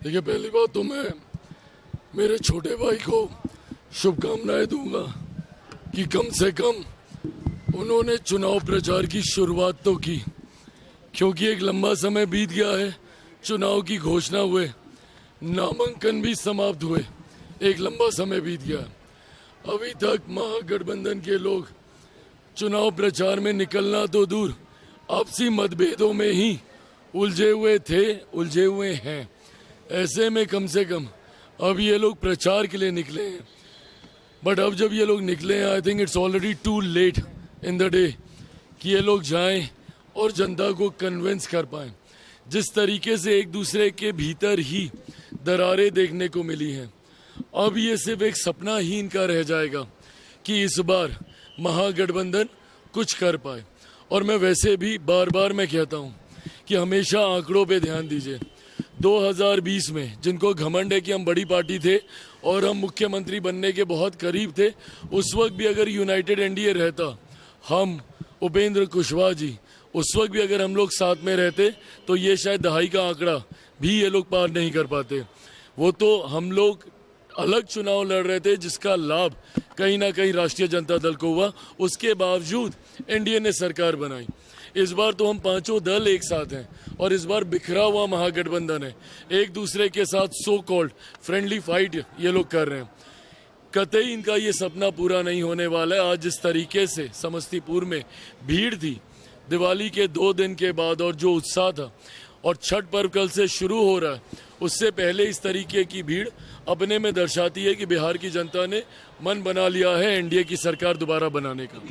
देखिए, पहली बात तो मैं मेरे छोटे भाई को शुभकामनाएं दूंगा कि कम से कम उन्होंने चुनाव प्रचार की शुरुआत तो की, क्योंकि एक लंबा समय बीत गया है। चुनाव की घोषणा हुए, नामांकन भी समाप्त हुए, एक लंबा समय बीत गया। अभी तक महागठबंधन के लोग चुनाव प्रचार में निकलना तो दूर, आपसी मतभेदों में ही उलझे हुए थे, उलझे हुए हैं। ऐसे में कम से कम अब ये लोग प्रचार के लिए निकले हैं। बट अब जब ये लोग निकले हैं, I think it's already too late in the day कि ये लोग जाएं और जनता को कन्विंस कर पाएं। जिस तरीके से एक दूसरे के भीतर ही दरारें देखने को मिली हैं, अब ये सिर्फ एक सपना ही इनका रह जाएगा कि इस बार महागठबंधन कुछ कर पाए। और मैं वैसे भी बार बार मैं कहता हूं कि हमेशा आंकड़ों पे ध्यान दीजिए। 2020 में जिनको घमंड है कि हम बड़ी पार्टी थे और हम मुख्यमंत्री बनने के बहुत करीब थे, उस वक्त भी अगर यूनाइटेड एनडीए रहता, हम उपेंद्र कुशवाहा जी, उस वक्त भी अगर हम लोग साथ में रहते तो ये शायद दहाई का आंकड़ा भी ये लोग पार नहीं कर पाते। वो तो हम लोग अलग चुनाव लड़ रहे थे जिसका लाभ कहीं ना कहीं राष्ट्रीय जनता दल को हुआ, उसके बावजूद एनडीए ने सरकार बनाई। इस बार तो हम पांचों दल एक साथ हैं और इस बार बिखरा हुआ महागठबंधन है। एक दूसरे के साथ सो कॉल्ड फ्रेंडली फाइट ये लोग कर रहे हैं। कतई इनका ये सपना पूरा नहीं होने वाला है। आज जिस तरीके से समस्तीपुर में भीड़ थी दिवाली के 2 दिन के बाद, और जो उत्साह था, और छठ पर्व कल से शुरू हो रहा है, उससे पहले इस तरीके की भीड़ अपने में दर्शाती है कि बिहार की जनता ने मन बना लिया है एनडीए की सरकार दोबारा बनाने का।